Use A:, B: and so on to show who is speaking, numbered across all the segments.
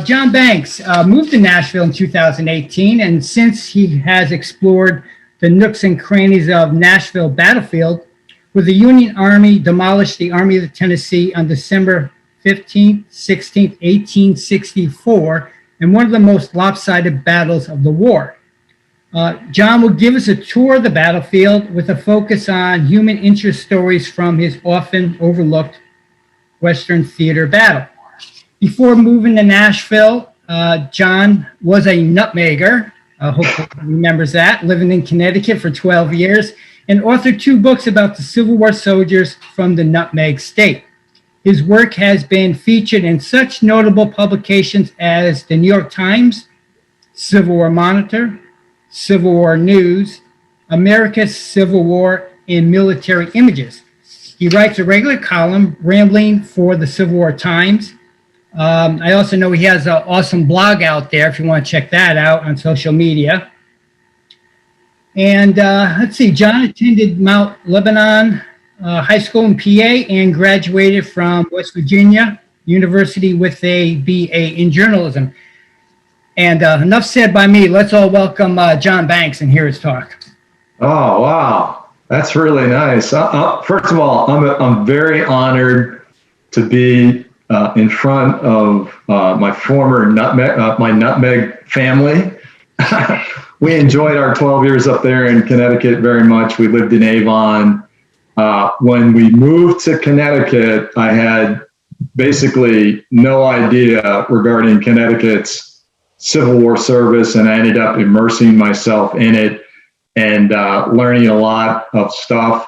A: John Banks moved to Nashville in 2018, and since he has explored the nooks and crannies of Nashville battlefield, where the Union Army demolished the Army of the Tennessee on December 15th, 16th, 1864, in one of the most lopsided battles of the war. John will give us a tour of the battlefield with a focus on human interest stories from his often overlooked Western theater battle. Before moving to Nashville, John was a nutmegger, hopefully remembers that, living in Connecticut for 12 years, and authored 2 books about the Civil War soldiers from the Nutmeg State. His work has been featured in such notable publications as the New York Times, Civil War Monitor, Civil War News, America's Civil War, and Military Images. He writes a regular column, Rambling, for the Civil War Times. I also know he has an awesome blog out there if you want to check that out on social media. And let's see, John attended Mount Lebanon High School in PA and graduated from West Virginia University with a BA in journalism. And enough said by me. Let's all welcome John Banks and hear his talk.
B: Oh, wow. That's really nice. First of all, I'm very honored to be in front of my former Nutmeg family. We enjoyed our 12 years up there in Connecticut very much. We lived in Avon. When we moved to Connecticut, I had basically no idea regarding Connecticut's Civil War service, and I ended up immersing myself in it and learning a lot of stuff.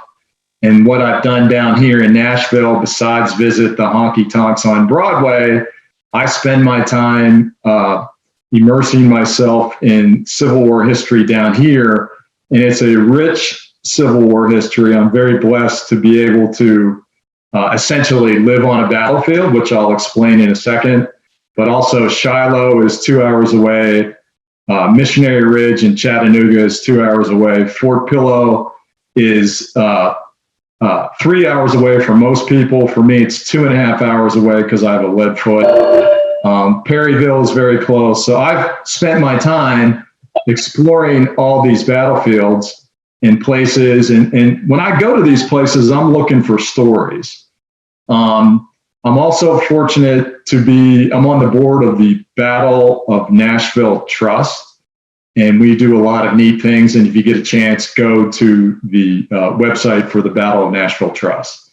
B: And what I've done down here in Nashville, besides visit the honky tonks on Broadway, I spend my time immersing myself in Civil War history down here. And it's a rich Civil War history. I'm very blessed to be able to essentially live on a battlefield, which I'll explain in a second. But also Shiloh is 2 hours away. Missionary Ridge in Chattanooga is 2 hours away. Fort Pillow is 3 hours away for most people. For me, it's 2.5 hours away because I have a lead foot. Perryville is very close. So I've spent my time exploring all these battlefields and places. And when I go to these places, I'm looking for stories. I'm also fortunate to be, I'm on the board of the Battle of Nashville Trust, and we do a lot of neat things. And if you get a chance, go to the website for the Battle of Nashville Trust.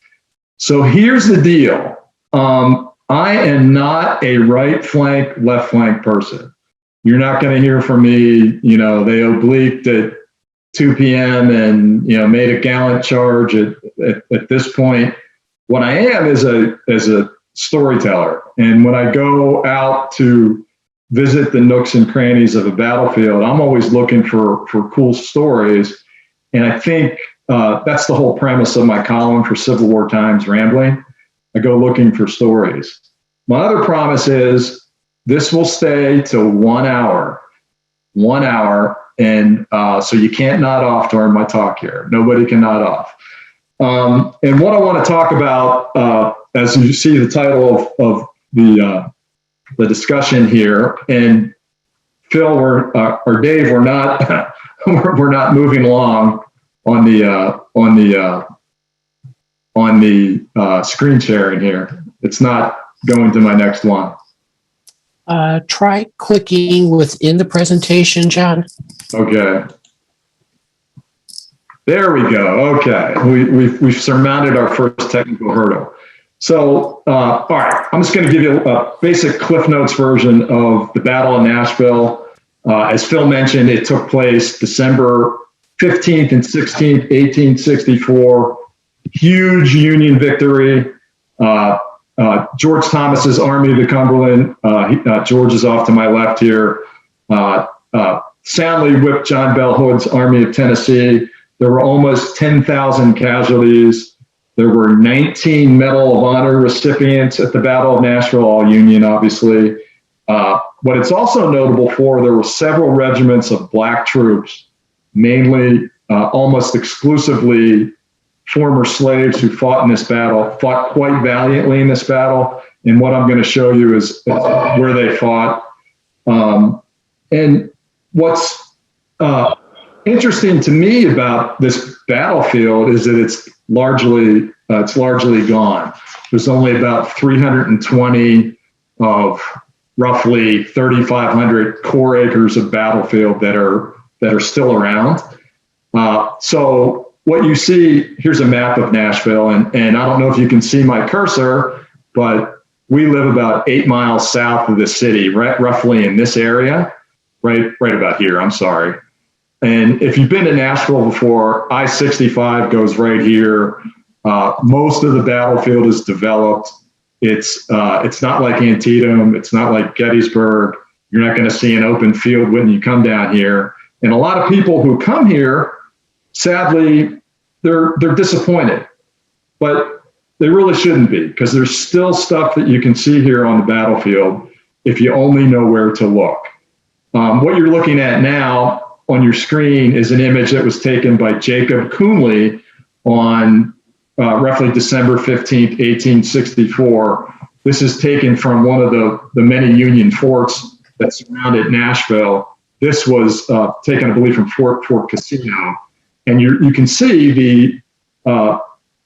B: So here's the deal. I am not a right flank, left flank person. You're not going to hear from me, you know, they obliqued at 2 p.m. and, you know, made a gallant charge at this point. What I am is a storyteller. And when I go out to visit the nooks and crannies of a battlefield, I'm always looking for cool stories. And I think that's the whole premise of my column for Civil War Times, Rambling. I go looking for stories. My other promise is this will stay till 1 hour. 1 hour. And so you can't nod off during my talk here. Nobody can nod off. And what I want to talk about, as you see the title of the discussion here, and Phil or Dave, we're not we're not moving along on the screen sharing here. It's not going to my next one.
C: Try clicking within the presentation, John.
B: Okay. There we go. Okay, we've surmounted our first technical hurdle. So, all right, I'm just going to give you a basic Cliff Notes version of the Battle of Nashville. As Phil mentioned, it took place December 15th and 16th, 1864. Huge Union victory. George Thomas's Army of the Cumberland. George is off to my left here. Soundly whipped John Bell Hood's Army of Tennessee. There were almost 10,000 casualties. There were 19 Medal of Honor recipients at the Battle of Nashville, all Union, obviously. What it's also notable for, there were several regiments of black troops, mainly almost exclusively former slaves who fought in this battle, fought quite valiantly in this battle. And what I'm going to show you is where they fought. And what's interesting to me about this battlefield is that it's largely gone. There's only about 320 of roughly 3,500 core acres of battlefield that are still around. So what you see, here's a map of Nashville, and I don't know if you can see my cursor, but we live about 8 miles south of the city, right, roughly in this area, right about here, I'm sorry. And if you've been to Nashville before, I-65 goes right here. Most of the battlefield is developed. It's not like Antietam. It's not like Gettysburg. You're not going to see an open field when you come down here. And a lot of people who come here, sadly, they're disappointed. But they really shouldn't be, because there's still stuff that you can see here on the battlefield if you only know where to look. What you're looking at now on your screen is an image that was taken by Jacob Coonley on roughly December 15th, 1864. This is taken from one of the many Union forts that surrounded Nashville. This was taken, I believe, from Fort Casino. And you can see the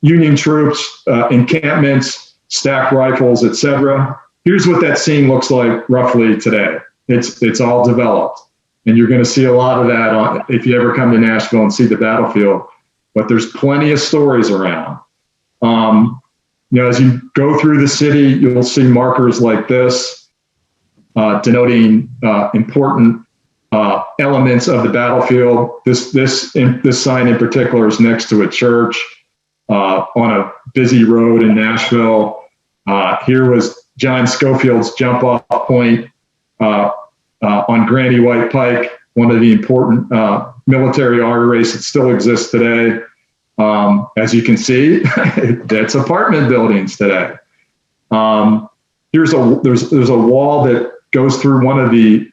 B: Union troops, encampments, stacked rifles, etc. Here's what that scene looks like roughly today. It's all developed. And you're going to see a lot of that if you ever come to Nashville and see the battlefield. But there's plenty of stories around. As you go through the city, you'll see markers like this, denoting important elements of the battlefield. This sign in particular is next to a church on a busy road in Nashville. Here was John Schofield's jump-off point on Granny White Pike, one of the important military arteries that still exists today. As you can see, that's apartment buildings today. There's a wall that goes through one of the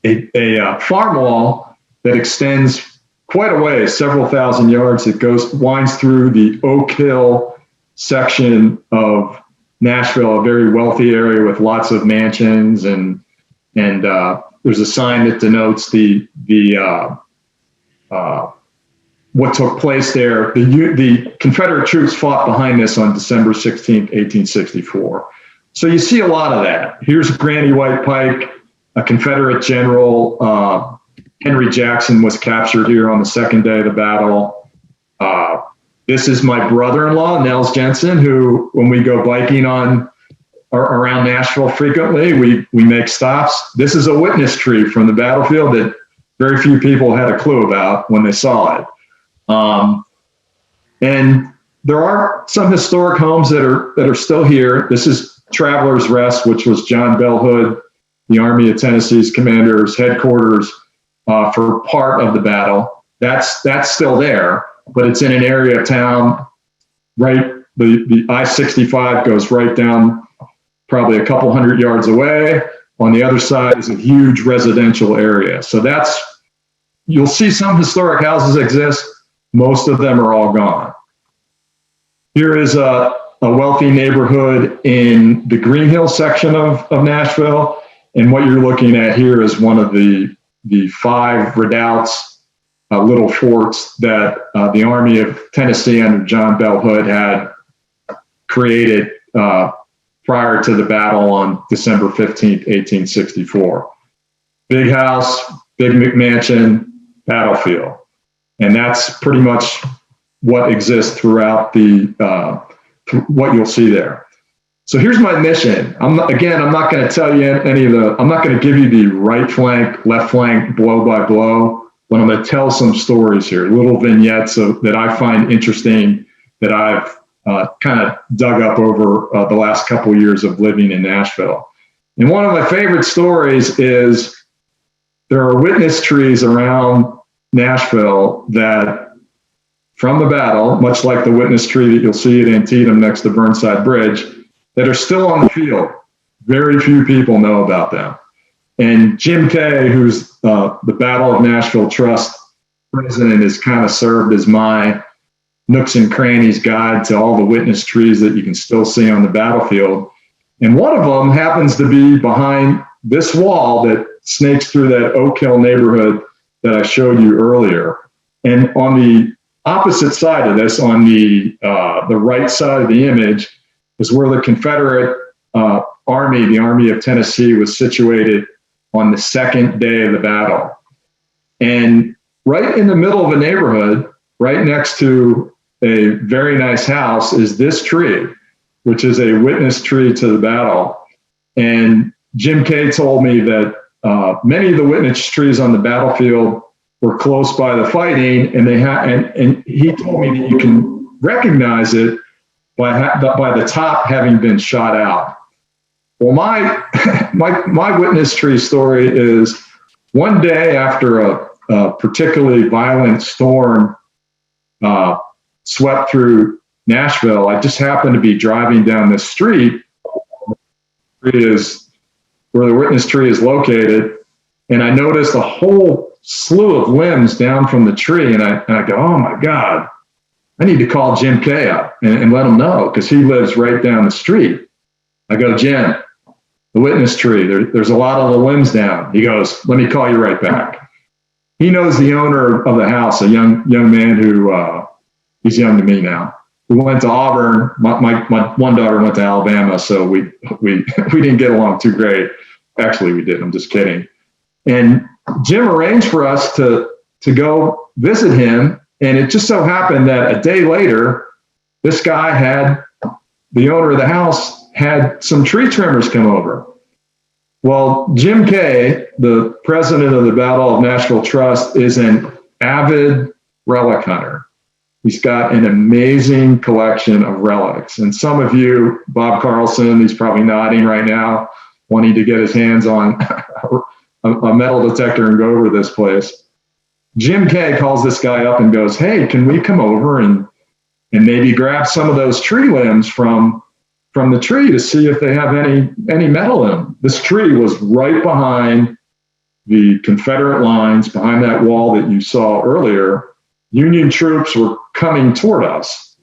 B: a farm wall that extends quite a way, several thousand yards. It winds through the Oak Hill section of Nashville, a very wealthy area with lots of mansions, and there's a sign that denotes the what took place there. The Confederate troops fought behind this on December 16th, 1864. So you see a lot of that. Here's Granny White Pike. A Confederate general, Henry Jackson, was captured here on the second day of the battle. This is my brother-in-law, Nels Jensen, who, when we go biking around Nashville frequently, we make stops. This is a witness tree from the battlefield that very few people had a clue about when they saw it. And there are some historic homes that are still here. This is Travelers Rest, which was John Bell Hood, the Army of Tennessee's commander's headquarters for part of the battle. That's still there, but it's in an area of town, right? The I-65 goes right down, probably a couple hundred yards away. On the other side is a huge residential area. So you'll see some historic houses exist. Most of them are all gone. Here is a wealthy neighborhood in the Green Hill section of Nashville. And what you're looking at here is one of the 5 redoubts, little forts that the Army of Tennessee under John Bell Hood had created prior to the battle on December 15th, 1864. Big house, big McMansion, battlefield. And that's pretty much what exists throughout what you'll see there. So here's my mission. I'm not going to tell you I'm not going to give you the right flank, left flank, blow by blow, but I'm going to tell some stories here, little vignettes that I find interesting, that I've kind of dug up over the last couple of years of living in Nashville. And one of my favorite stories is there are witness trees around Nashville that, from the battle, much like the witness tree that you'll see at Antietam next to Burnside Bridge, that are still on the field. Very few people know about them. And Jim Kay, who's the Battle of Nashville Trust president, has kind of served as my Nooks and Crannies Guide to all the witness trees that you can still see on the battlefield. And one of them happens to be behind this wall that snakes through that Oak Hill neighborhood that I showed you earlier. And on the opposite side of this, on the right side of the image, is where the Confederate Army, the Army of Tennessee, was situated on the second day of the battle. And right in the middle of a neighborhood, right next to a very nice house, is this tree, which is a witness tree to the battle. And Jim Kay told me that many of the witness trees on the battlefield were close by the fighting, and and he told me that you can recognize it by the top having been shot out. Well, my witness tree story is one day after a particularly violent storm swept through Nashville, I just happened to be driving down this street is where the witness tree is located, and I noticed a whole slew of limbs down from the tree, and I go, oh my God, I need to call Jim Kay up and let him know, because he lives right down the street. I go, Jim, the witness tree, there's a lot of the limbs down. He goes, let me call you right back. He knows the owner of the house, a young man who, he's young to me now, who went to Auburn. My one daughter went to Alabama, so we didn't get along too great. Actually, we did. I'm just kidding. And Jim arranged for us to go visit him. And it just so happened that a day later, this guy the owner of the house had some tree trimmers come over. Well, Jim Kay, the president of the Battle of Nashville Trust, is an avid relic hunter. He's got an amazing collection of relics. And some of you, Bob Carlson, he's probably nodding right now, wanting to get his hands on a metal detector and go over this place. Jim Kay calls this guy up and goes, hey, can we come over and maybe grab some of those tree limbs from the tree to see if they have any metal in them? This tree was right behind the Confederate lines, behind that wall that you saw earlier. Union troops were coming toward us,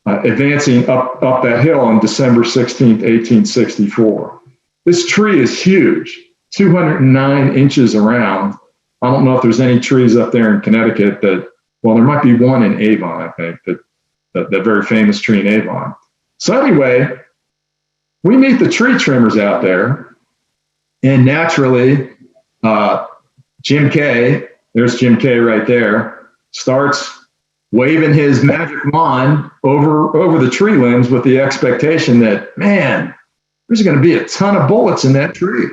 B: advancing up that hill on December 16th, 1864. This tree is huge, 209 inches around. I don't know if there's any trees up there in Connecticut there might be one in Avon, I think, that very famous tree in Avon. So anyway, we meet the tree trimmers out there, and naturally, Jim Kay, there's Jim Kay right there, starts waving his magic wand over the tree limbs with the expectation that, man, there's going to be a ton of bullets in that tree.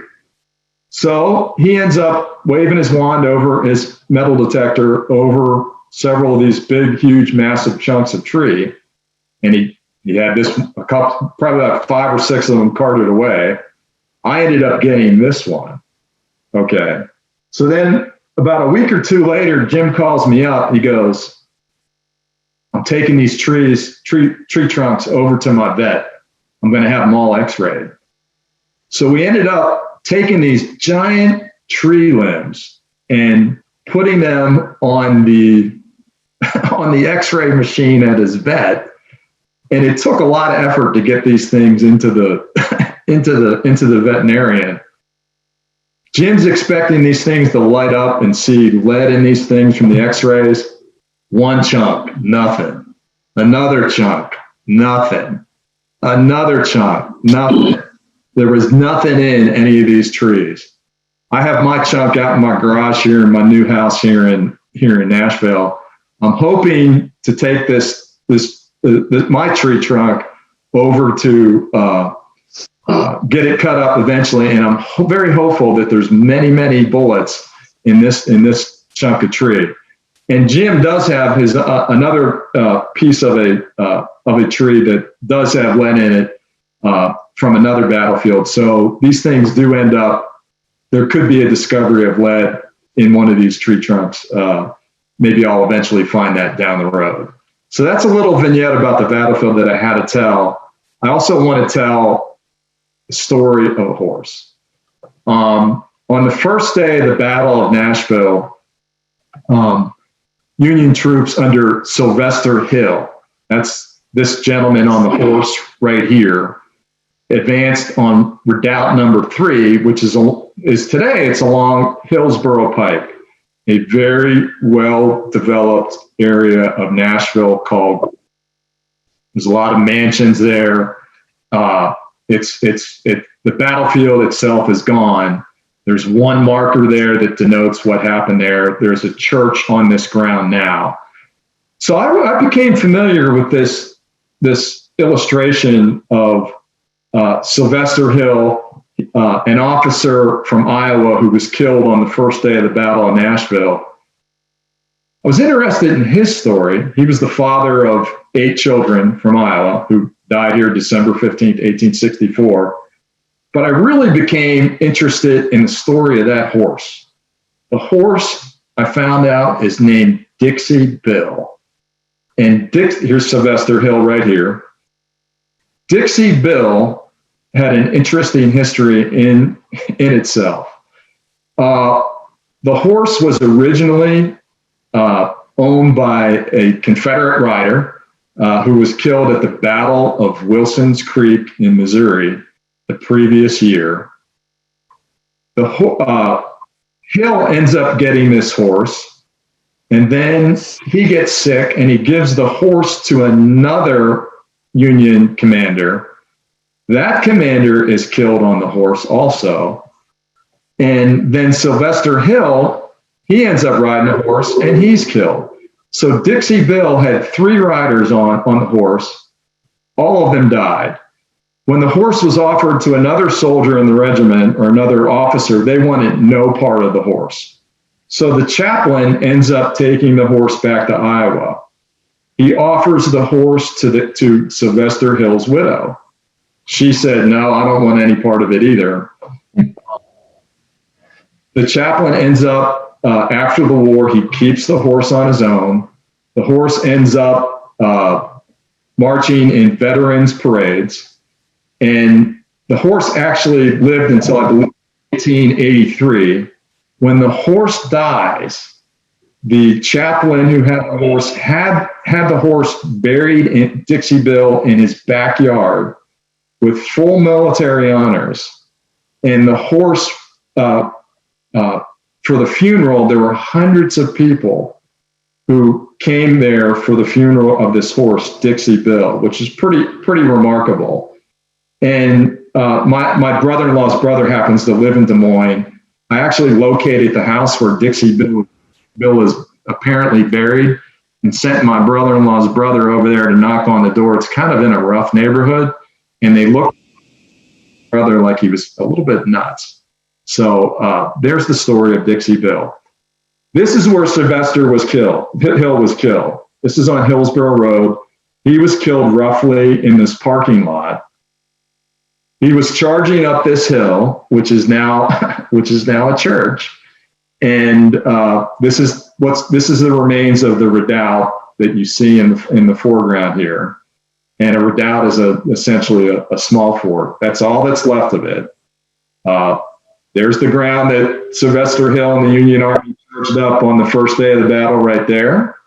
B: So he ends up waving his wand over his metal detector over several of these big, huge, massive chunks of tree. And he had probably about 5 or 6 of them carted away. I ended up getting this one. Okay. So then about a week or two later, Jim calls me up. He goes, I'm taking these tree trunks over to my vet. I'm going to have them all x-rayed. So we ended up taking these giant tree limbs and putting them on the x-ray machine at his vet. And it took a lot of effort to get these things into the veterinarian. Jim's expecting these things to light up and see lead in these things from the x-rays. One chunk, nothing. Another chunk, nothing. Another chunk, nothing. There was nothing in any of these trees. I have my chunk out in my garage here in my new house here in Nashville. I'm hoping to take my tree trunk over to get it cut up eventually, and I'm very hopeful that there's many bullets in this chunk of tree. And Jim does have his another piece of a tree that does have lead in it from another battlefield. So these things do end up. There could be a discovery of lead in one of these tree trunks. Maybe I'll eventually find that down the road. So that's a little vignette about the battlefield that I had to tell. I also want to tell the story of a horse. On the first day of the Battle of Nashville, Union troops under Sylvester Hill. That's this gentleman on the horse right here. Advanced on redoubt number 3, which is today, it's along Hillsborough Pike, a very well-developed area of Nashville called, there's a lot of mansions there. The battlefield itself is gone. There's one marker there that denotes what happened there. There's a church on this ground now. So I became familiar with this illustration of Sylvester Hill, an officer from Iowa who was killed on the first day of the Battle of Nashville. I was interested in his story. He was the father of 8 children from Iowa who died here December 15th, 1864. But I really became interested in the story of that horse. The horse, I found out, is named Dixie Bill. And here's Sylvester Hill right here. Dixie Bill had an interesting history in itself. The horse was originally owned by a Confederate rider who was killed at the Battle of Wilson's Creek in Missouri the previous year. Hill ends up getting this horse, and then he gets sick and he gives the horse to another Union commander. That commander is killed on the horse also. And then Sylvester Hill, he ends up riding a horse and he's killed. So Dixie Bill had 3 riders on the horse. All of them died. When the horse was offered to another soldier in the regiment or another officer, they wanted no part of the horse. So the chaplain ends up taking the horse back to Iowa. He offers the horse to Sylvester Hill's widow. She said, no, I don't want any part of it either. The chaplain ends up, after the war, he keeps the horse on his own. The horse ends up marching in veterans parades. And the horse actually lived until, I believe, 1883. When the horse dies, the chaplain who had the horse had the horse buried in Dixie Bill in his backyard with full military honors. And the horse, for the funeral, there were hundreds of people who came there for the funeral of this horse, Dixie Bill, which is pretty remarkable. And my brother-in-law's brother happens to live in Des Moines. I actually located the house where Dixie Bill is apparently buried and sent my brother-in-law's brother over there to knock on the door. It's kind of in a rough neighborhood, and they looked at my brother like he was a little bit nuts. So there's the story of Dixie Bill. This is where Sylvester was killed. Hill was killed. This is on Hillsborough Road. He was killed roughly in this parking lot. He was charging up this hill, which is now a church, and this is the remains of the redoubt that you see in the foreground here. And a redoubt is essentially a small fort. That's all that's left of it. There's the ground that Sylvester Hill and the Union Army charged up on the first day of the battle right there.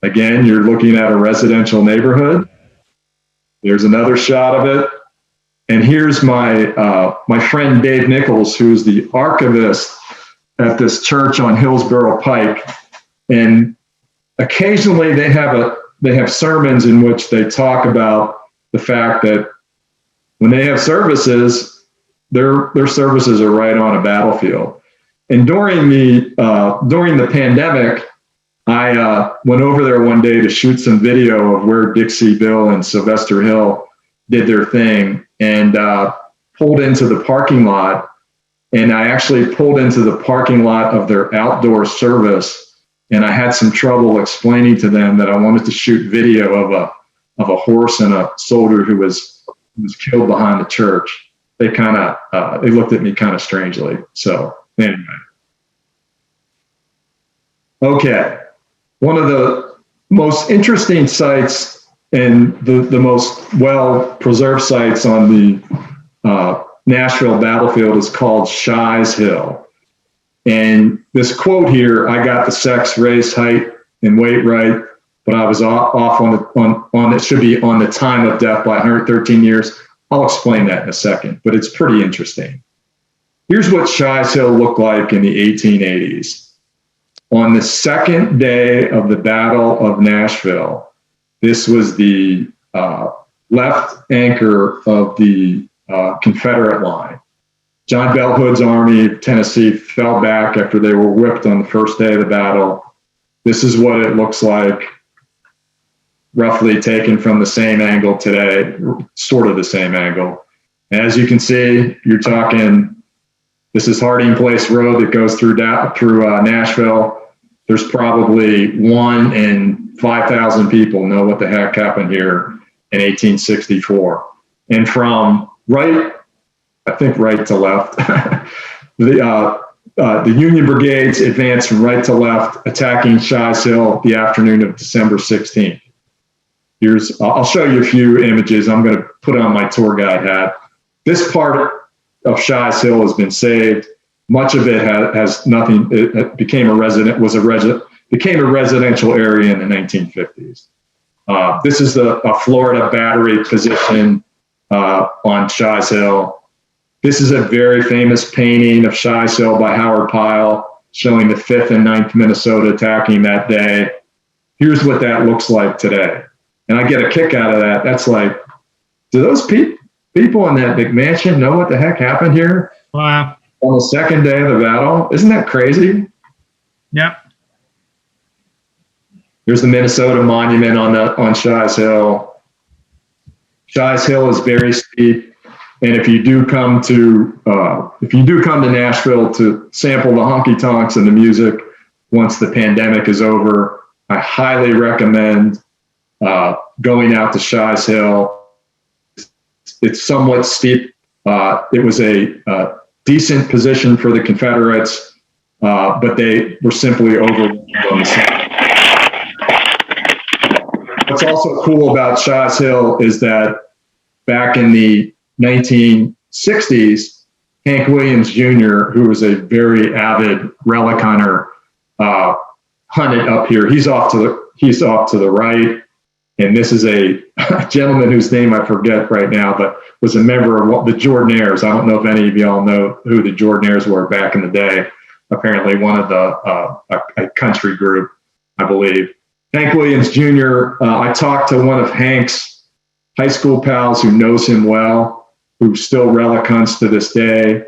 B: Again, you're looking at a residential neighborhood. There's another shot of it. And here's my friend Dave Nichols, who's the archivist at this church on Hillsborough Pike. And occasionally they have sermons in which they talk about the fact that when they have services, their services are right on a battlefield. And during the pandemic, I went over there one day to shoot some video of where Dixie Bill and Sylvester Hill did their thing, and pulled into the parking lot. And I actually pulled into the parking lot of their outdoor service, and I had some trouble explaining to them that I wanted to shoot video of a horse and a soldier who was killed behind the church. They they looked at me kind of strangely. So anyway. Okay. One of the most interesting sites and the most well-preserved sites on the Nashville battlefield is called Shies Hill. And this quote here, I got the sex, race, height, and Waitwright, but I was off on it should be on the time of death by 113 years. I'll explain that in a second, but it's pretty interesting. Here's what Shies Hill looked like in the 1880s. On the second day of the Battle of Nashville, this was the left anchor of the Confederate line. John Bell Hood's Army of Tennessee fell back after they were whipped on the first day of the battle. This is what it looks like, roughly taken from the same angle today, sort of the same angle. And as you can see, you're talking, this is Harding Place Road that goes through Nashville. There's probably 1 in 5,000 people know what the heck happened here in 1864. And from right to left, the Union brigades advanced from right to left, attacking Shies Hill the afternoon of December 16th. I'll show you a few images. I'm going to put on my tour guide hat. This part of Shies Hill has been saved. Much of it has nothing. It became a residential area in the 1950s. This is a Florida battery position on Shies Hill. This is a very famous painting of Shies Hill by Howard Pyle, showing the 5th and 9th Minnesota attacking that day. Here's what that looks like today. And I get a kick out of that. That's like, do those people in that big mansion know what the heck happened here?
A: Wow.
B: On the second day of the battle? Isn't that crazy?
A: Yep.
B: There's the Minnesota Monument on Shies Hill. Shies Hill is very steep. And if you do come to Nashville to sample the honky tonks and the music once the pandemic is over, I highly recommend going out to Shies Hill. It's somewhat steep. It was a decent position for the Confederates, but they were simply overwhelmed on the side. What's also cool about Shies Hill is that back in the 1960s, Hank Williams Jr., who was a very avid relic hunter, hunted up here. He's off to the right, and this is a gentleman whose name I forget right now, but was a member of the Jordanaires. I don't know if any of y'all know who the Jordanaires were back in the day. Apparently, one of a country group, I believe. Hank Williams Jr. I talked to one of Hank's high school pals who knows him well, who still relic hunts to this day.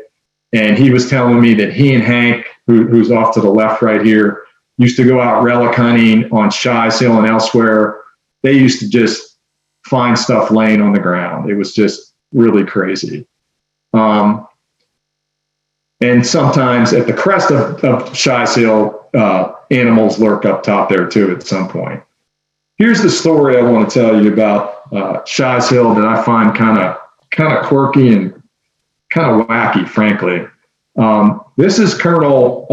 B: And he was telling me that he and Hank, who's off to the left right here, used to go out relic hunting on Shies Hill and elsewhere. They used to just find stuff laying on the ground. It was just really crazy. And sometimes at the crest of Shies Hill, animals lurk up top there too at some point. Here's the story I want to tell you about Shies Hill that I find kind of quirky and kind of wacky, frankly. This is Colonel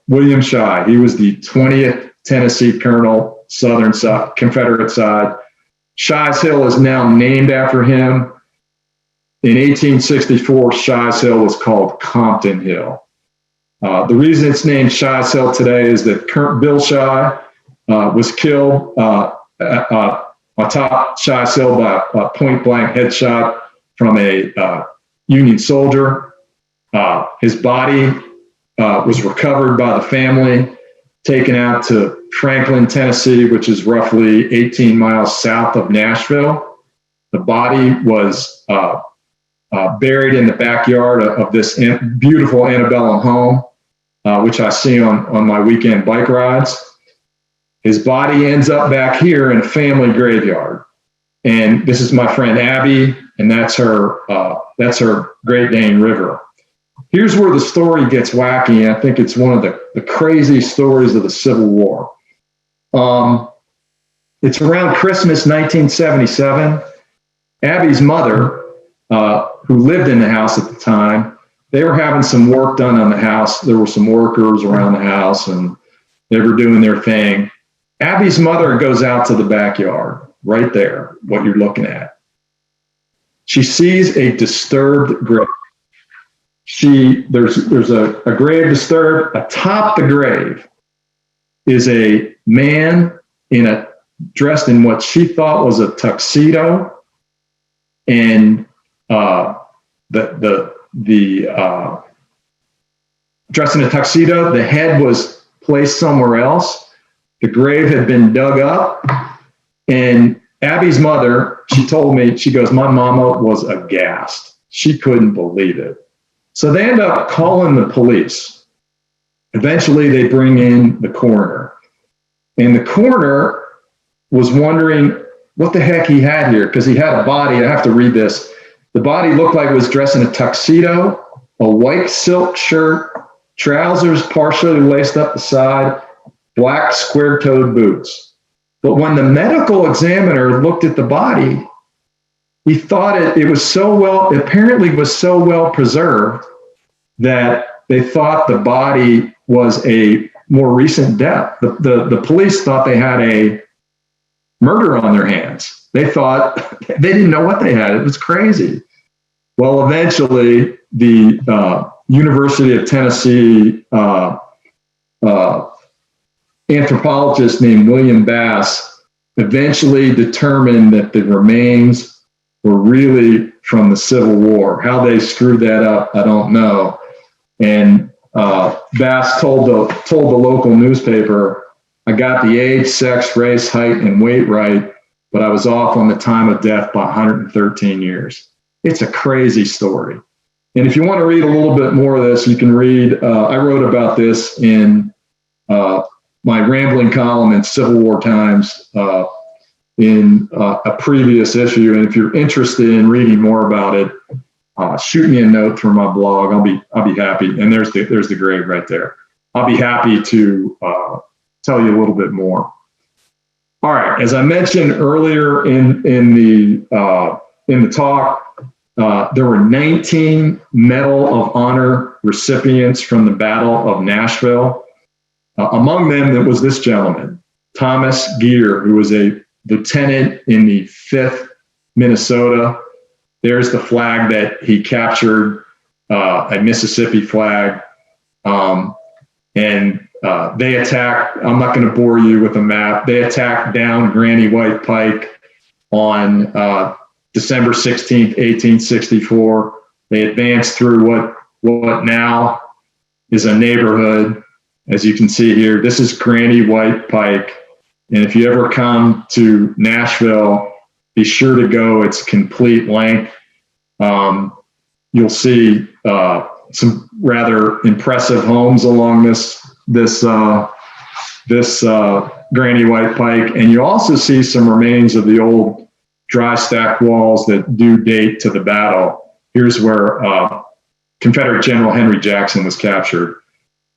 B: William Shies. He was the 20th Tennessee Colonel, Southern side, Confederate side. Shies Hill is now named after him. In 1864, Shies Hill was called Compton Hill. The reason it's named Shies Hill today is that Bill Shies was killed on top Shies Hill by a point-blank headshot from a Union soldier. His body was recovered by the family, taken out to Franklin, Tennessee, which is roughly 18 miles south of Nashville. The body was buried in the backyard of this beautiful antebellum home, which I see on my weekend bike rides. His body ends up back here in a family graveyard. And this is my friend Abby, and that's her Great Dane River. Here's where the story gets wacky, and I think it's one of the crazy stories of the Civil War. It's around Christmas 1977. Abby's mother, who lived in the house at the time, they were having some work done on the house. There were some workers around the house, and they were doing their thing. Abby's mother goes out to the backyard, right there, what you're looking at. She sees a disturbed grave. There's a grave disturbed. Atop the grave is a man dressed in what she thought was a tuxedo, and dressed in a tuxedo. The head was placed somewhere else. The grave had been dug up, and Abby's mother, she told me, she goes, my mama was aghast. She couldn't believe it. So they end up calling the police. Eventually they bring in the coroner, and the coroner was wondering what the heck he had here, because he had a body. I have to read this. The body looked like it was dressed in a tuxedo, a white silk shirt, trousers partially laced up the side, black square-toed boots. But when the medical examiner looked at the body, he thought it was apparently was so well preserved that they thought the body was a more recent death. The police thought they had a murder on their hands. They thought, they didn't know what they had. It was crazy. Well, eventually the University of Tennessee anthropologist named William Bass eventually determined that the remains were really from the Civil War. How they screwed that up, I don't know. And Bass told the local newspaper, I got the age, sex, race, height, and weight right, but I was off on the time of death by 113 years. It's a crazy story. And if you want to read a little bit more of this, you can read, I wrote about this in my rambling column in Civil War Times in a previous issue. And if you're interested in reading more about it, shoot me a note through my blog. I'll be happy. And there's the grave right there. I'll be happy to tell you a little bit more. All right, as I mentioned earlier in the talk, there were 19 Medal of Honor recipients from the Battle of Nashville. Among them, there was this gentleman, Thomas Geer, who was a lieutenant in the 5th Minnesota. There's the flag that he captured, a Mississippi flag. And they attacked, I'm not going to bore you with a map, they attacked down Granny White Pike on December 16th, 1864. They advanced through what now is a neighborhood. As you can see here, this is Granny White Pike. And if you ever come to Nashville, be sure to go its complete length. You'll see some rather impressive homes along this Granny White Pike. And you also see some remains of the old dry stack walls that do date to the battle. Here's where Confederate General Henry Jackson was captured.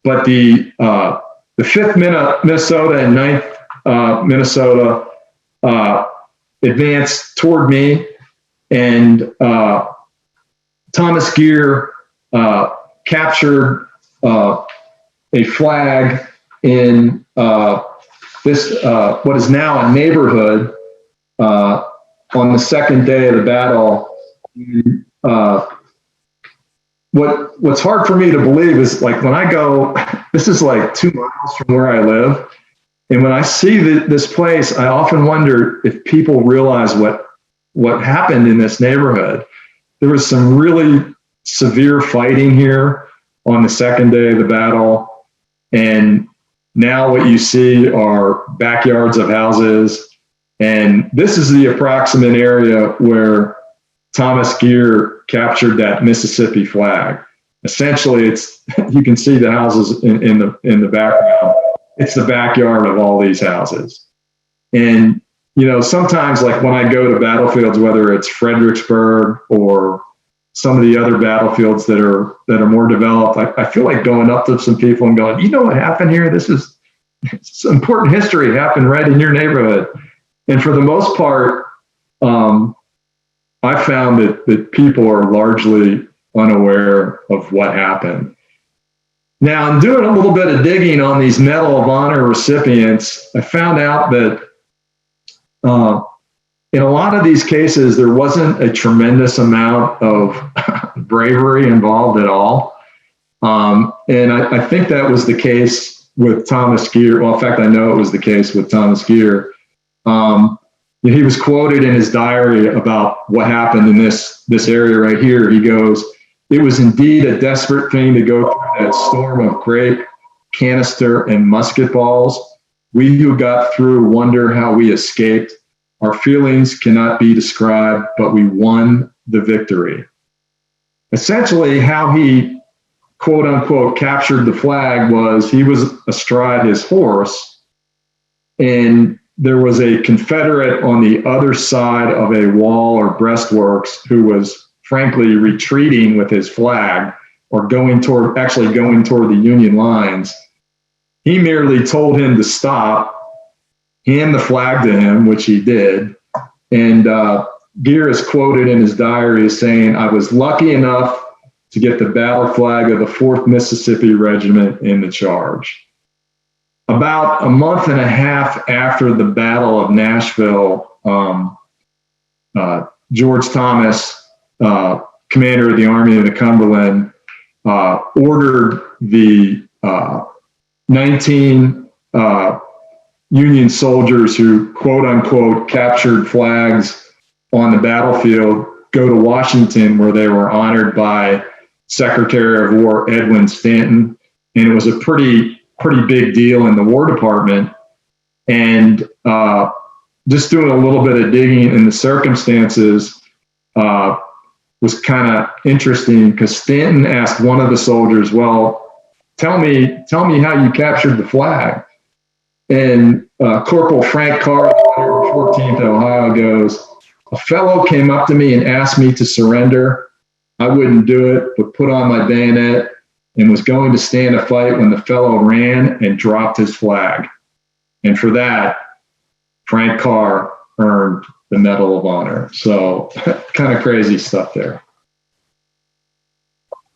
B: But the 5th Minnesota and 9th Minnesota advanced toward me, and Thomas Geer captured a flag in this what is now a neighborhood on the second day of the battle. What's hard for me to believe is, like, when I go, this is like 2 miles from where I live, and when I see this place, I often wonder if people realize what happened in this neighborhood. There was some really severe fighting here on the second day of the battle, and now what you see are backyards of houses, and this is the approximate area where Thomas Geer captured that Mississippi flag. Essentially, you can see the houses in the background. It's the backyard of all these houses. And, sometimes, like, when I go to battlefields, whether it's Fredericksburg or some of the other battlefields that are more developed, I feel like going up to some people and going, you know what happened here? It's important history happened right in your neighborhood. And for the most part, I found that people are largely unaware of what happened. Now, in doing a little bit of digging on these Medal of Honor recipients, I found out that in a lot of these cases, there wasn't a tremendous amount of bravery involved at all. And I think that was the case with Thomas Gear. Well, in fact, I know it was the case with Thomas Gear. He was quoted in his diary about what happened in this area right here. He goes, "It was indeed a desperate thing to go through that storm of grape, canister, and musket balls. We who got through wonder how we escaped. Our feelings cannot be described, but we won the victory." Essentially, how he, quote unquote, captured the flag was he was astride his horse, and there was a Confederate on the other side of a wall or breastworks who was frankly retreating with his flag or going toward the Union lines. He merely told him to stop, hand the flag to him, which he did. And Gear is quoted in his diary as saying, "I was lucky enough to get the battle flag of the 4th Mississippi Regiment in the charge." About a month and a half after the Battle of Nashville, George Thomas, commander of the Army of the Cumberland, ordered the 19 Union soldiers who, quote unquote, captured flags on the battlefield go to Washington, where they were honored by Secretary of War Edwin Stanton. And it was a pretty big deal in the War Department. And just doing a little bit of digging in the circumstances was kind of interesting, because Stanton asked one of the soldiers, "Well, tell me how you captured the flag." And Corporal Frank Carr, 14th Ohio, goes, "A fellow came up to me and asked me to surrender. I wouldn't do it, but put on my bayonet and was going to stand a fight when the fellow ran and dropped his flag. And for that, Frank Carr earned the Medal of Honor." So kind of crazy stuff there.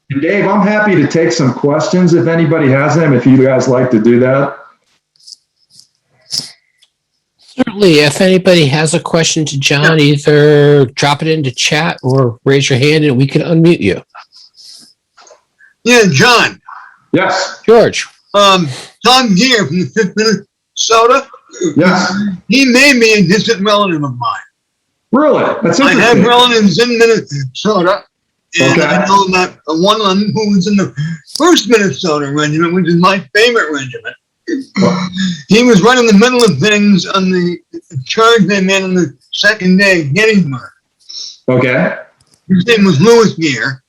B: And Dave, I'm happy to take some questions if anybody has them, if you guys like to do that.
C: Certainly, if anybody has a question to John, either drop it into chat or raise your hand and we can unmute you.
D: Yeah, John.
B: Yes.
C: George.
D: Tom Gear from the 5th Minnesota.
B: Yes.
D: He may be a distant relative of mine.
B: Really? That's interesting.
D: I have relatives in Minnesota. And
B: Okay.
D: I know that one of them who was in the 1st Minnesota Regiment, which is my favorite regiment. He was right in the middle of things on the charge they made on the 2nd day of Gettysburg.
B: Okay.
D: His name was Lewis Gear.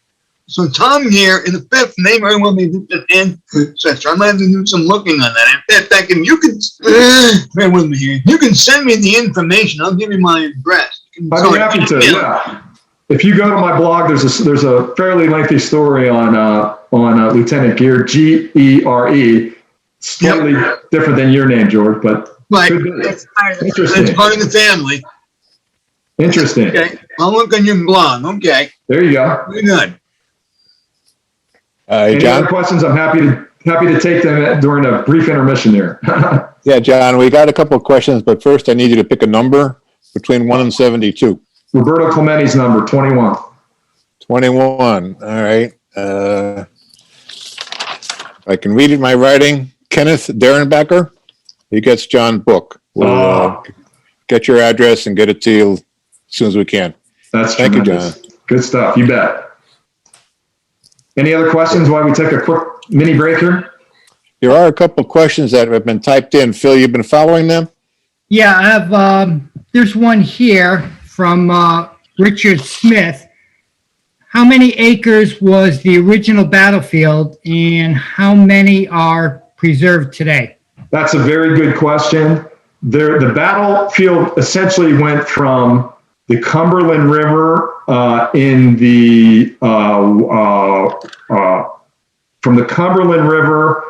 D: So Tom Gear in the 5th may very well be an ancestor. I might have to do some looking on that. In fact, if you can, bear with me here. You can send me the information. I'll give you my address.
B: I'd be happy to. Yeah. If you go to my blog, there's a fairly lengthy story on Lieutenant Gear, G-E-R-E. Slightly different than your name, George, but
D: right.
E: It's part of the
B: interesting.
D: It's part of the family.
B: Interesting.
D: Okay. I'll look on your blog. Okay.
B: There you go.
D: Very good.
B: Any
F: John?
B: other questions? I'm happy to take them during a brief intermission here.
F: Yeah, John, we got a couple of questions, but first I need you to pick a number between 1 and 72.
B: Roberto Clementi's number, 21.
F: 21. All right. I can read it in my writing. Kenneth Derenbacher. He gets John book. We'll get your address and get it to you as soon as we can.
B: That's
F: Thank you,
B: tremendous.
F: John.
B: Good stuff. You bet. Any other questions while we take a quick mini break here?
F: There are a couple of questions that have been typed in. Phil, you've been following them?
A: Yeah, I have, there's one here from Richard Smith. How many acres was the original battlefield and how many are preserved today?
B: That's a very good question. The battlefield essentially went from the Cumberland River from the Cumberland River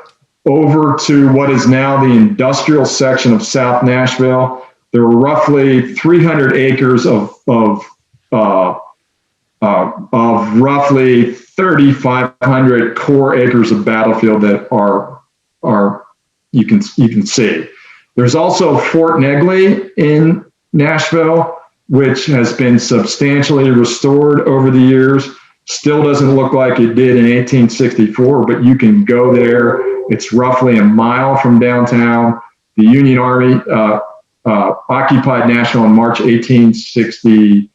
B: over to what is now the industrial section of South Nashville. There were roughly 300 acres of roughly 3,500 core acres of battlefield that are you can see. There's also Fort Negley in Nashville, which has been substantially restored over the years. Still doesn't look like it did in 1864, but you can go there. It's roughly a mile from downtown. The Union Army occupied Nashville in March 1862,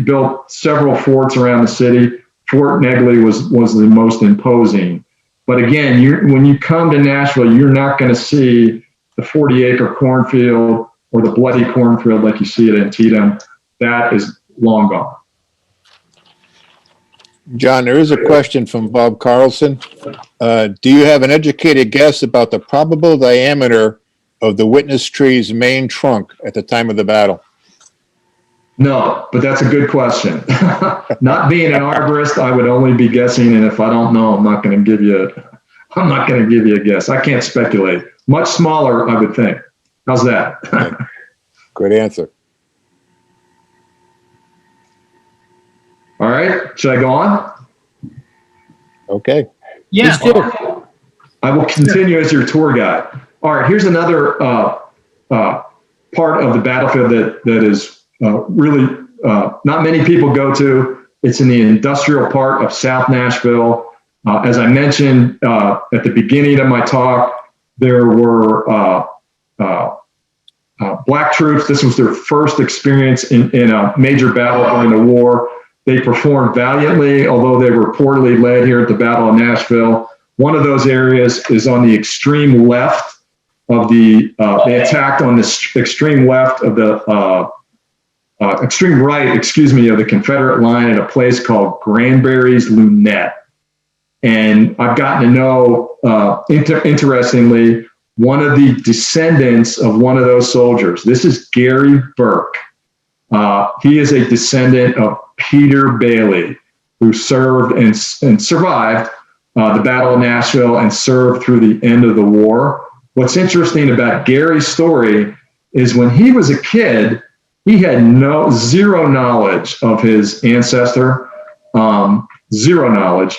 B: built several forts around the city. Fort Negley was the most imposing. But again, when you come to Nashville, you're not going to see the 40-acre cornfield or the bloody cornfield like you see at Antietam. That is long gone.
F: John, there is a question from Bob Carlson. Do you have an educated guess about the probable diameter of the witness tree's main trunk at the time of the battle?
B: No, but that's a good question. Not being an arborist, I would only be guessing, and if I don't know, I'm not going to give you a guess. I can't speculate. Much smaller, I would think. How's that?
F: Good answer.
B: All right, should I go on?
F: Okay.
A: Yeah.
B: I will continue as your tour guide. All right, here's another part of the battlefield that is really not many people go to. It's in the industrial part of South Nashville. As I mentioned at the beginning of my talk, there were black troops. This was their first experience in a major battle during the war. They performed valiantly, although they were poorly led here at the Battle of Nashville. One of those areas is on the extreme left of they attacked on the extreme left of the extreme right, of the Confederate line at a place called Granbury's Lunette. And I've gotten to know, interestingly, one of the descendants of one of those soldiers. This is Gary Burke. He is a descendant of Peter Bailey, who served and survived the Battle of Nashville and served through the end of the war. What's interesting about Gary's story is when he was a kid, he had zero knowledge of his ancestor, zero knowledge.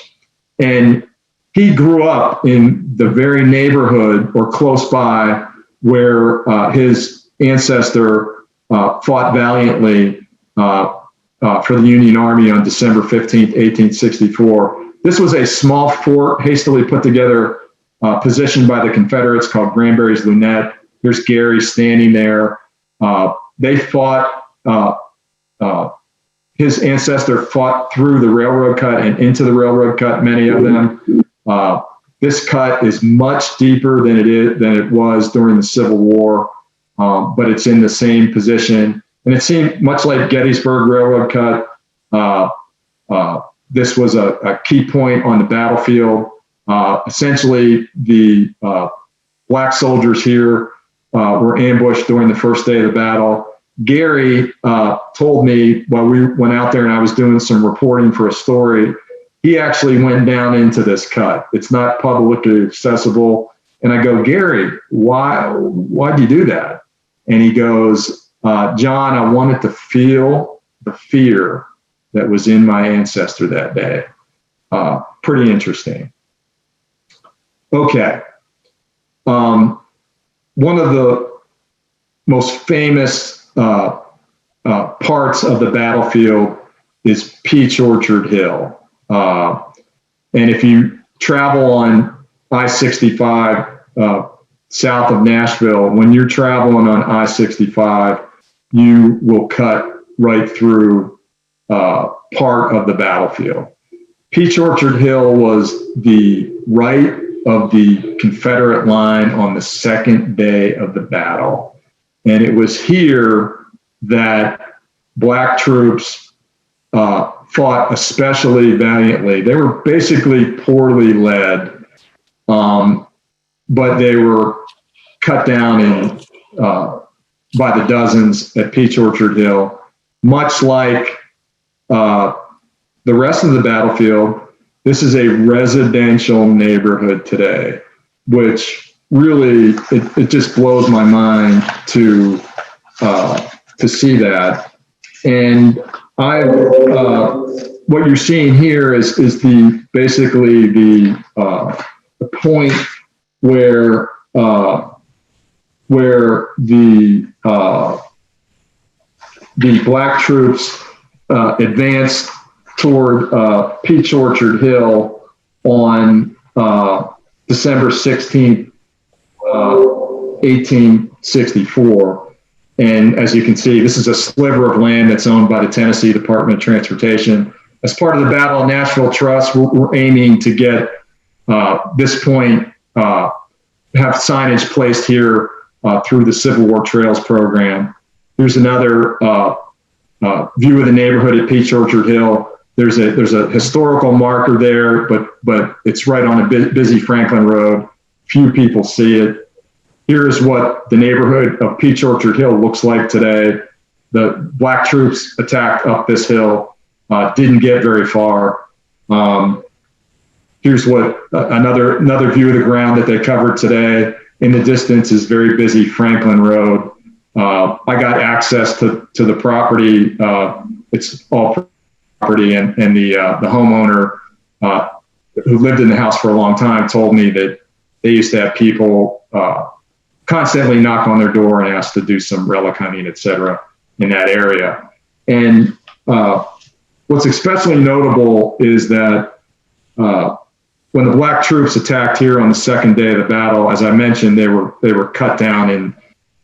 B: And he grew up in the very neighborhood or close by where his ancestor fought valiantly for the Union Army on December 15th, 1864. This was a small fort hastily put together, positioned by the Confederates called Granbury's Lunette. Here's Gary standing there. They fought, his ancestor fought through the railroad cut and into the railroad cut, many of them. This cut is much deeper than it was during the Civil War, but it's in the same position. And it seemed much like Gettysburg Railroad cut. This was a key point on the battlefield. Essentially, the black soldiers here were ambushed during the first day of the battle. Gary told me while we went out there and I was doing some reporting for a story, he actually went down into this cut. It's not publicly accessible. And I go, Gary, why'd you do that? And he goes, John, I wanted to feel the fear that was in my ancestor that day. Pretty interesting. Okay. One of the most famous parts of the battlefield is Peach Orchard Hill. And if you travel on I-65 south of Nashville, when you're traveling on I-65, you will cut right through part of the battlefield. Peach Orchard Hill was the right of the Confederate line on the second day of the battle. And it was here that black troops fought especially valiantly. They were basically poorly led, but they were cut down by the dozens at Peach Orchard Hill. Much like the rest of the battlefield, this is a residential neighborhood today, which really, it just blows my mind to see that. And what you're seeing here is basically the point where the black troops advanced toward Peach Orchard Hill on December 16th, 1864. And as you can see, this is a sliver of land that's owned by the Tennessee Department of Transportation. As part of the Battle of Nashville Trust, we're aiming to get this point, have signage placed here through the Civil War Trails program. Here's another view of the neighborhood at Peach Orchard Hill. There's a historical marker there, but it's right on a busy Franklin Road. Few people see it. Here's what the neighborhood of Peach Orchard Hill looks like today. The black troops attacked up this hill, didn't get very far. Here's what another view of the ground that they covered today. In the distance is very busy Franklin Road. I got access to the property. It's all property, and the homeowner who lived in the house for a long time told me that they used to have people constantly knock on their door and ask to do some relic hunting, et cetera, in that area. And what's especially notable is that when the black troops attacked here on the second day of the battle, as I mentioned, they were cut down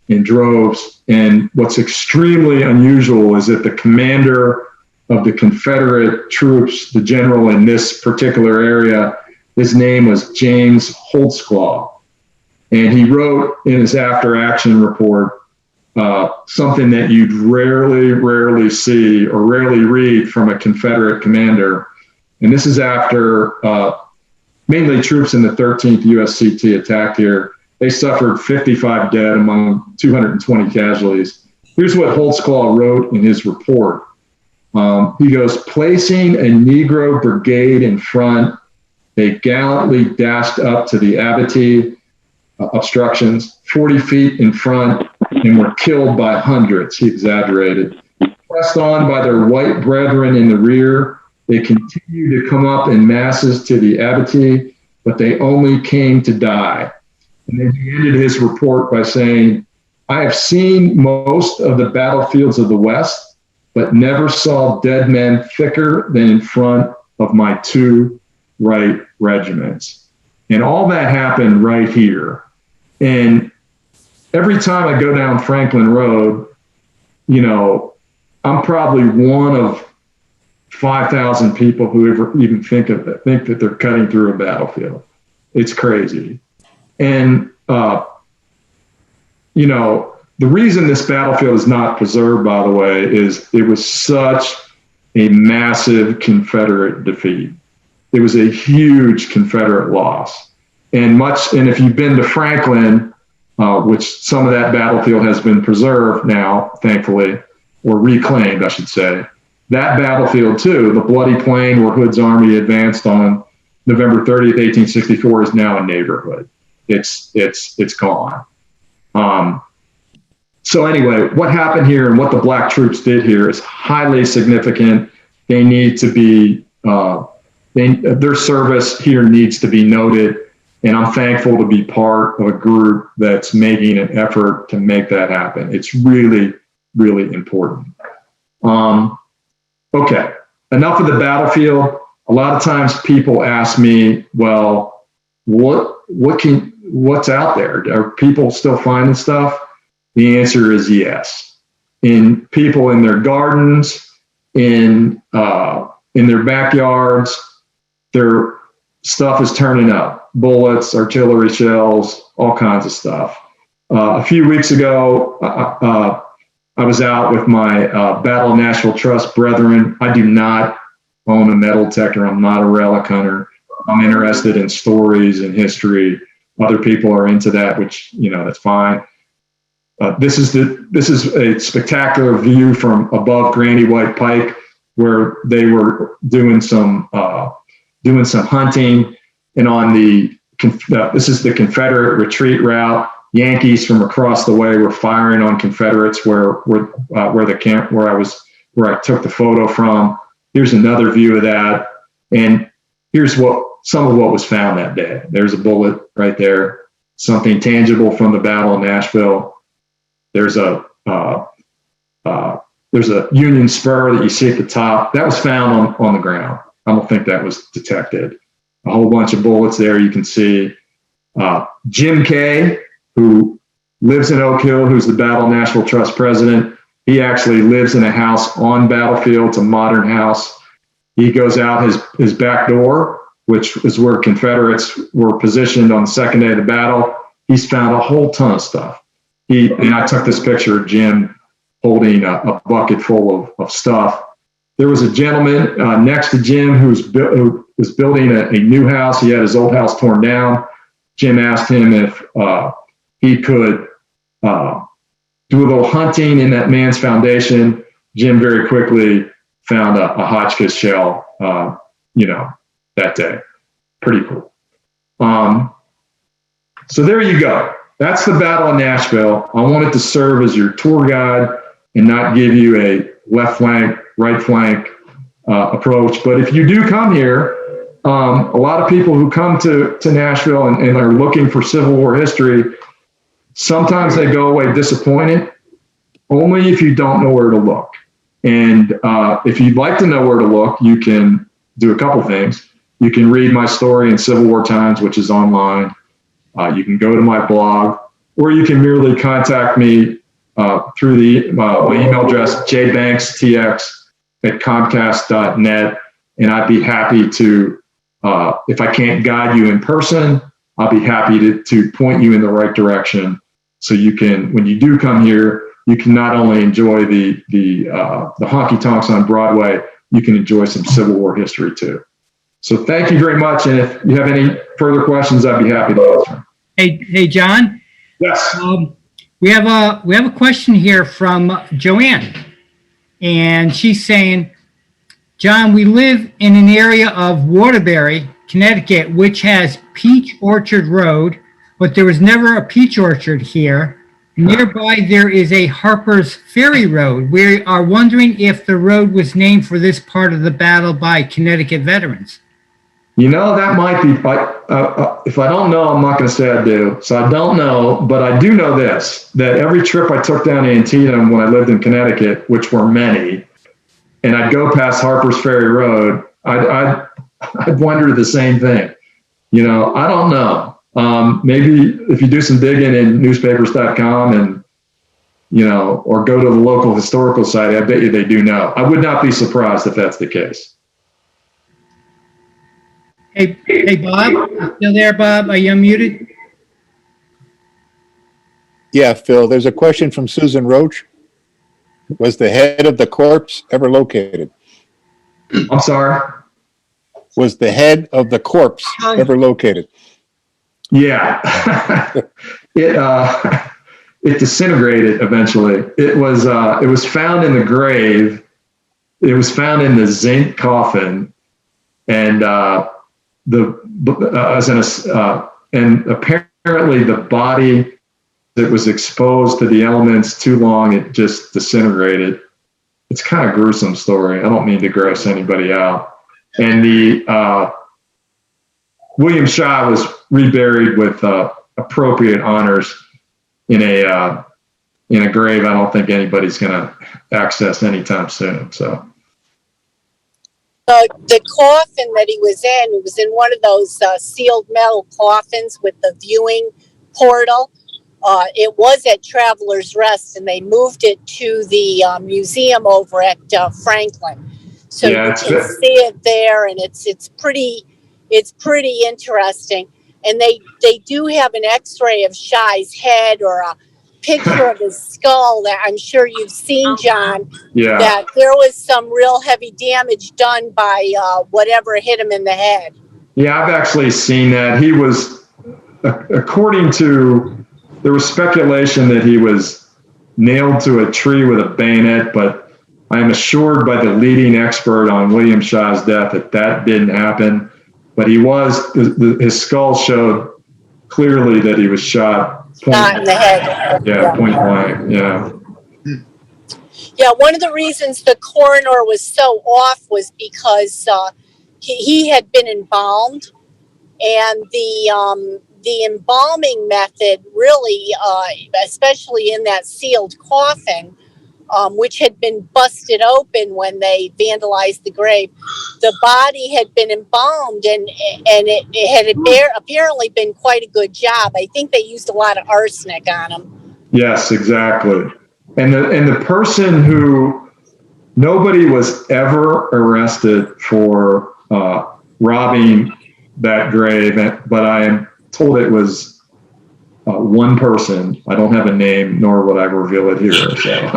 B: in droves. And what's extremely unusual is that the commander of the Confederate troops, the general in this particular area, his name was James Holtzclaw. And he wrote in his after action report something that you'd rarely see or rarely read from a Confederate commander. And this is after mainly troops in the 13th USCT attacked here. They suffered 55 dead among 220 casualties. Here's what Holtzclaw wrote in his report. He goes, placing a Negro brigade in front, they gallantly dashed up to the abattis, obstructions, 40 feet in front, and were killed by hundreds, he exaggerated. Pressed on by their white brethren in the rear, they continued to come up in masses to the abattis, but they only came to die. And then he ended his report by saying, I have seen most of the battlefields of the West, but never saw dead men thicker than in front of my two right regiments. And all that happened right here. And every time I go down Franklin Road, you know, I'm probably one of 5,000 people who ever even think that they're cutting through a battlefield. It's crazy. And, you know, the reason this battlefield is not preserved, by the way, is it was such a massive Confederate defeat. It was a huge Confederate loss. And if you've been to Franklin, which some of that battlefield has been preserved now, thankfully, or reclaimed, I should say. That battlefield too, the Bloody Plain where Hood's army advanced on November 30th, 1864, is now a neighborhood. It's gone. So anyway, what happened here and what the black troops did here is highly significant. They need to be, their service here needs to be noted. And I'm thankful to be part of a group that's making an effort to make that happen. It's really, really important. Okay, enough of the battlefield. A lot of times people ask me, well, what's out there? Are people still finding stuff? The answer is yes. In people in their gardens, in their backyards, their stuff is turning up. Bullets, artillery shells, all kinds of stuff. A few weeks ago, I was out with my Battle of Nashville Trust brethren. I do not own a metal detector. I'm not a relic hunter. I'm interested in stories and history. Other people are into that, which, you know, that's fine. This is a spectacular view from above Granny White Pike, where they were doing some hunting, and on this is the Confederate retreat route. Yankees from across the way were firing on Confederates where the camp where I took the photo from. Here's another view of that, and here's some of what was found that day. There's a bullet right there, something tangible from the Battle of Nashville. There's a there's a Union spur that you see at the top. That was found on the ground. I don't think that was detected. A whole bunch of bullets there you can see. Jim Kay, who lives in Oak Hill, who's the Battle Nashville Trust president. He actually lives in a house on Battlefield. It's a modern house. He goes out his back door, which is where Confederates were positioned on the second day of the battle. He's found a whole ton of stuff. And I took this picture of Jim holding a bucket full of stuff. There was a gentleman next to Jim who was building a new house. He had his old house torn down. Jim asked him if he could do a little hunting in that man's foundation. Jim very quickly found a Hotchkiss shell, that day. Pretty cool. So there you go. That's the Battle of Nashville. I wanted to serve as your tour guide and not give you a left flank, right flank approach. But if you do come here, a lot of people who come to Nashville and are looking for Civil War history, sometimes they go away disappointed, only if you don't know where to look. And if you'd like to know where to look, you can do a couple things. You can read my story in Civil War Times, which is online. You can go to my blog, or you can merely contact me through my email address, jbankstx@comcast.net, and I'd be happy to, if I can't guide you in person, I'll be happy to point you in the right direction. So you can, when you do come here, you can not only enjoy the honky tonks on Broadway, you can enjoy some Civil War history too. So thank you very much. And if you have any further questions, I'd be happy to answer.
A: Hey, John.
B: Yes.
A: We have a question here from Joanne, and she's saying, John, we live in an area of Waterbury, Connecticut, which has Peach Orchard Road, but there was never a peach orchard here. Nearby, there is a Harper's Ferry Road. We are wondering if the road was named for this part of the battle by Connecticut veterans.
B: That might be, if I don't know, I'm not going to say I do. So I don't know, but I do know this, that every trip I took down to Antietam when I lived in Connecticut, which were many, and I'd go past Harper's Ferry Road, I'd wonder the same thing. I don't know. Maybe if you do some digging in newspapers.com and, or go to the local historical site, I bet you they do know. I would not be surprised if that's the case.
A: Hey, Bob, you still there, Bob? Are you unmuted?
F: Yeah, Phil, there's a question from Susan Roach. Was the head of the corpse ever located?
B: I'm sorry?
F: Was the head of the corpse ever located?
B: Yeah. It disintegrated eventually. It was found in the grave. It was found in the zinc coffin, and and apparently the body that was exposed to the elements too long, it just disintegrated. It's kind of a gruesome story. I don't mean to gross anybody out. And the William Shaw was reburied with appropriate honors in a grave I don't think anybody's going to access anytime soon. So.
E: The coffin that he was in, it was in one of those sealed metal coffins with the viewing portal. It was at Travelers Rest, and they moved it to the museum over at Franklin. So you can see it there, and it's pretty interesting. And they do have an X-ray of Shy's head, or a picture of his skull that I'm sure you've seen, John.
B: Yeah. That
E: there was some real heavy damage done by whatever hit him in the head.
B: Yeah, I've actually seen that. He was, according to, there was speculation that he was nailed to a tree with a bayonet, but I am assured by the leading expert on William Shaw's death that didn't happen. But he was, his skull showed clearly that he was shot.
E: Not in the head.
B: Yeah, point blank. Yeah.
E: Yeah, one of the reasons the coroner was so off was because he had been embalmed, and the embalming method really, especially in that sealed coffin, which had been busted open when they vandalized the grave. The body had been embalmed, and it had apparently been quite a good job. I think they used a lot of arsenic on him.
B: Yes, exactly. And the person who, nobody was ever arrested for robbing that grave, but I am told it was one person. I don't have a name, nor would I reveal it here. So.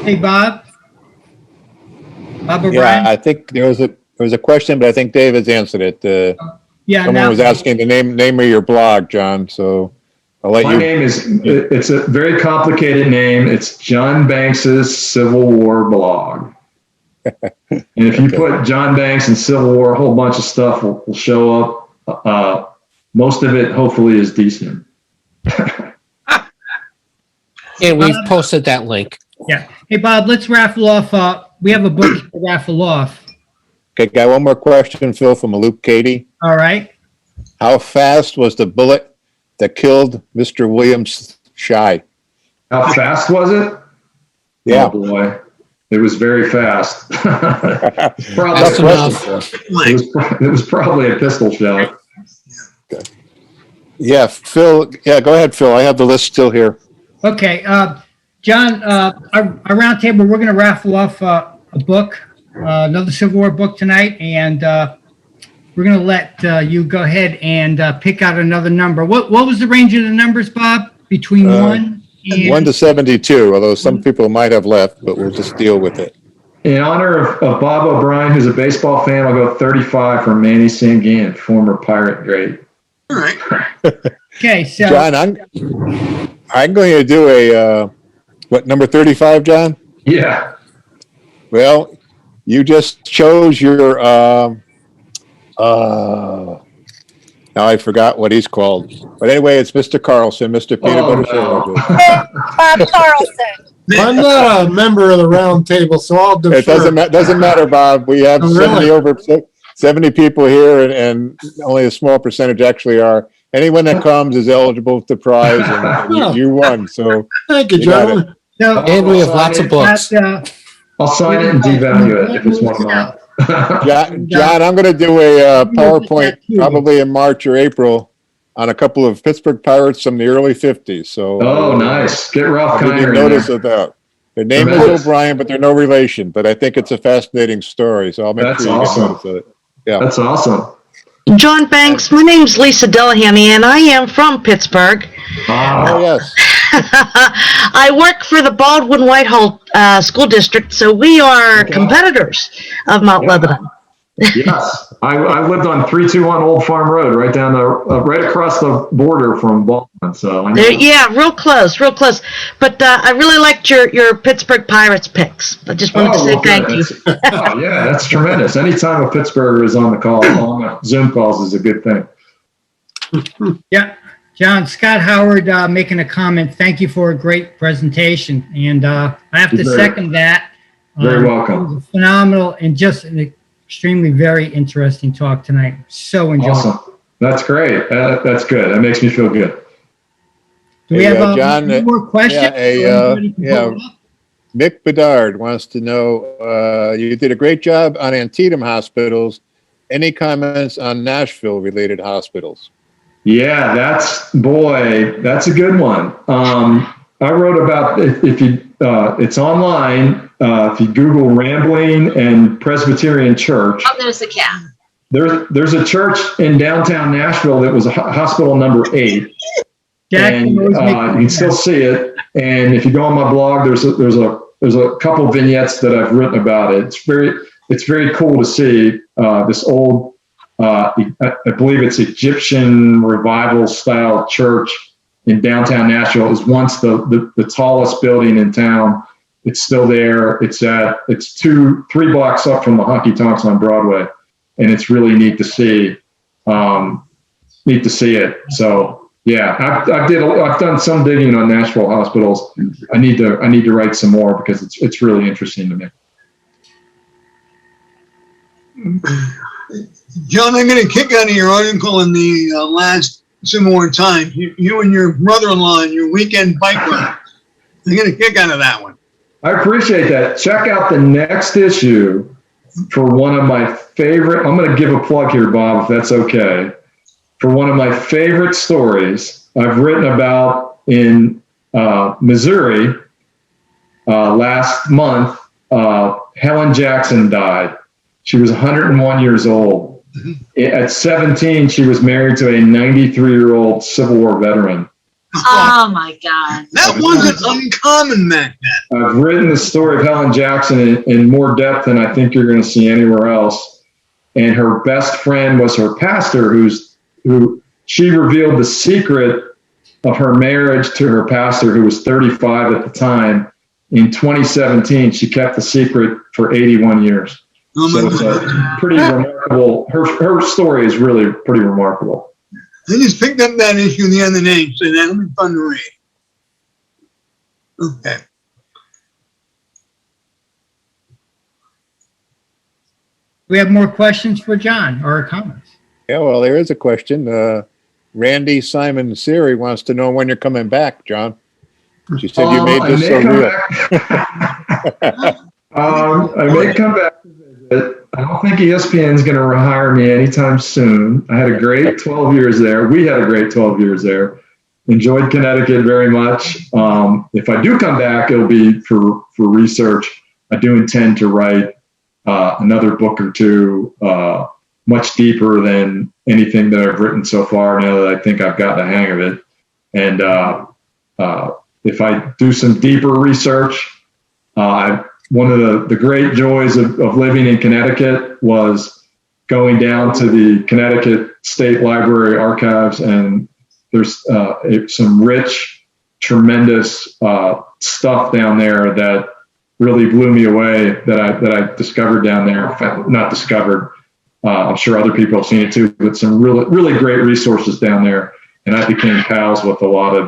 A: Hey, Bob. Bob O'Brien.
F: Yeah, I think there was a question, but I think Dave has answered it.
A: Yeah,
F: Someone
A: now-
F: was asking the name of your blog, John, so I'll let
B: My
F: you.
B: name it's a very complicated name. It's John Banks's Civil War blog. And if you put John Banks and Civil War, a whole bunch of stuff will show up. Most of it, hopefully, is decent.
C: And we've posted that link.
A: Yeah. Hey, Bob, let's raffle off. We have a book to raffle off.
F: Okay, got one more question, Phil, from Luke Katie.
A: All right.
F: How fast was the bullet that killed Mr. Williams Shy?
B: How fast was it?
F: Yeah.
B: Oh, boy. It was very fast.
C: That's
B: Probably,
C: enough.
B: it was probably a pistol shot.
F: Yeah, Phil. Yeah, go ahead, Phil. I have the list still here.
A: Okay. John, our round table, we're going to raffle off a book, another Civil War book tonight, and we're going to let you go ahead and pick out another number. What was the range of the numbers, Bob? Between 1 and
F: 1 to 72, although some people might have left, but we'll just deal with it.
B: In honor of Bob O'Brien, who's a baseball fan, I'll go 35 for Manny Sangan, former Pirate great.
D: All right.
A: Okay, so
F: John, I'm going to do a, number 35, John?
B: Yeah.
F: Well, you just chose your, now I forgot what he's called. But anyway, it's Mr. Carlson, Mr. Peanut Butter Sandwiches.
E: Bob Carlson.
G: I'm not a member of the round table, so I'll defer.
F: It doesn't matter, Bob. We have
G: Oh, really?
F: 70 people here, and only a small percentage actually are. Anyone that comes is eligible to prize, and you won. So
G: Thank you,
F: You got
G: gentlemen.
A: so
C: And we have lots of books.
B: I'll sign it and devalue it if it's one of mine.
F: John, I'm going to do a PowerPoint probably in March or April on a couple of Pittsburgh Pirates from the early 50s. So
B: Oh, nice. Get Ralph
F: I'll give you
B: Kiner in
F: notice
B: there.
F: of that. Their name is
B: Tremendous.
F: O'Brien, but they're no relation. But I think it's a fascinating story, so I'll make
B: That's
F: sure you
B: awesome.
F: get notice of it. Yeah.
B: That's awesome.
H: John Banks, my name's Lisa Delahanty, and I am from Pittsburgh.
F: Oh, yes.
H: I work for the Baldwin Whitehall School District, so we are competitors of Mount
B: Yeah.
H: Lebanon.
B: Yes. I lived on 321 Old Farm Road, right down the, right across the border from Baldwin. So I know.
H: Yeah, real close, real close. But I really liked your Pittsburgh Pirates picks. I just wanted to say
B: well,
H: thank you.
B: Oh, yeah, that's tremendous. Anytime a Pittsburgher is on the call, on the Zoom calls is a good thing.
A: yeah, John, Scott Howard making a comment. Thank you for a great presentation. And I have to
B: You're
A: second that.
B: very
A: It
B: welcome.
A: was a phenomenal and just an extremely very interesting talk tonight. So enjoyable.
B: Awesome. That's great. That's good. That makes me feel good.
A: Do we
F: Hey,
A: have
F: John,
A: any more questions? Anybody can pull it up?
F: Mick Bedard wants to know, you did a great job on Antietam hospitals. Any comments on Nashville-related hospitals?
B: Yeah, that's a good one. I wrote about if you it's online. If you Google Rambling and Presbyterian Church,
I: Oh, there's the cat.
B: there's a church in downtown Nashville that was a hospital number 8,
A: Jack,
B: and
A: you always make
B: you can still see it. And if you go on my blog, there's a couple vignettes that I've written about it. It's very cool to see this old. I believe it's Egyptian revival style church in downtown Nashville. It was once the tallest building in town. It's still there. It's 3 blocks up from the Honky Tonks on Broadway, and it's really neat to see. It. So yeah, I've done some digging on Nashville hospitals. I need to write some more because it's really interesting to me.
D: John, I'm going to kick out of your article in the last similar times. You and your brother-in-law and your weekend bike ride. I get a kick out of that one.
B: I appreciate that. Check out the next issue for one of my favorite. I'm going to give a plug here, Bob, if that's okay. For one of my favorite stories I've written about in Missouri last month. Helen Jackson died. She was 101 years old. At 17, she was married to a 93-year-old Civil War veteran.
I: Oh my God.
D: That wasn't uncommon back then.
B: I've written the story of Helen Jackson in more depth than I think you're going to see anywhere else. And her best friend was her pastor, who she revealed the secret of her marriage to her pastor, who was 35 at the time. In 2017, she kept the secret for 81 years. So it's a pretty remarkable. Her story is really pretty remarkable.
D: I just picked up that issue the other day, so that'll be fun to read. Okay.
A: We have more questions for John or comments.
F: Yeah, well, there is a question. Randy Simon Siri wants to know when you're coming back, John. She said you made this so real.
B: I may come back to visit. I don't think ESPN is going to hire me anytime soon. I had a great 12 years there. We had a great 12 years there. Enjoyed Connecticut very much. If I do come back, it'll be for research. I do intend to write another book or two, much deeper than anything that I've written so far, now that I think I've got the hang of it. And if I do some deeper research, one of the great joys of living in Connecticut was going down to the Connecticut State Library archives, and there's some rich, tremendous stuff down there that really blew me away that I discovered down there. In fact, not discovered. I'm sure other people have seen it too, but some really great resources down there. And I became pals with a lot of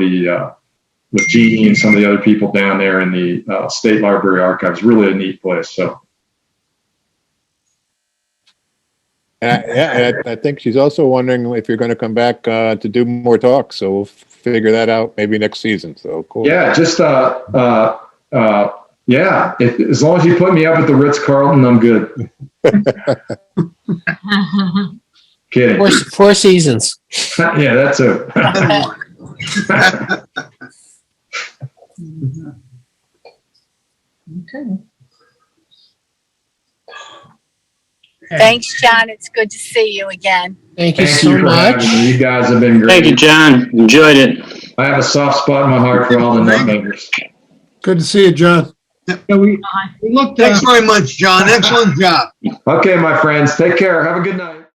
B: with Jeannie and some of the other people down there in the State Library archives. Really a neat place. So.
F: I think she's also wondering if you're going to come back to do more talks. So we'll figure that out maybe next season. So cool.
B: Yeah, just yeah. As long as you put me up at the Ritz-Carlton, I'm good. Kidding.
C: Four seasons.
B: Yeah, that's it.
I: Okay.
E: Thanks, John. It's good to see you again.
C: Thank you
B: Thank
C: so
B: you for having
C: much.
B: me. You guys have been great.
J: Thank you, John. Enjoyed it.
B: I have a soft spot in my heart for all the nutmeggers.
G: Good to see you, John.
A: So we looked
D: Thanks very much, John. Excellent job.
B: Okay, my friends. Take care. Have a good night.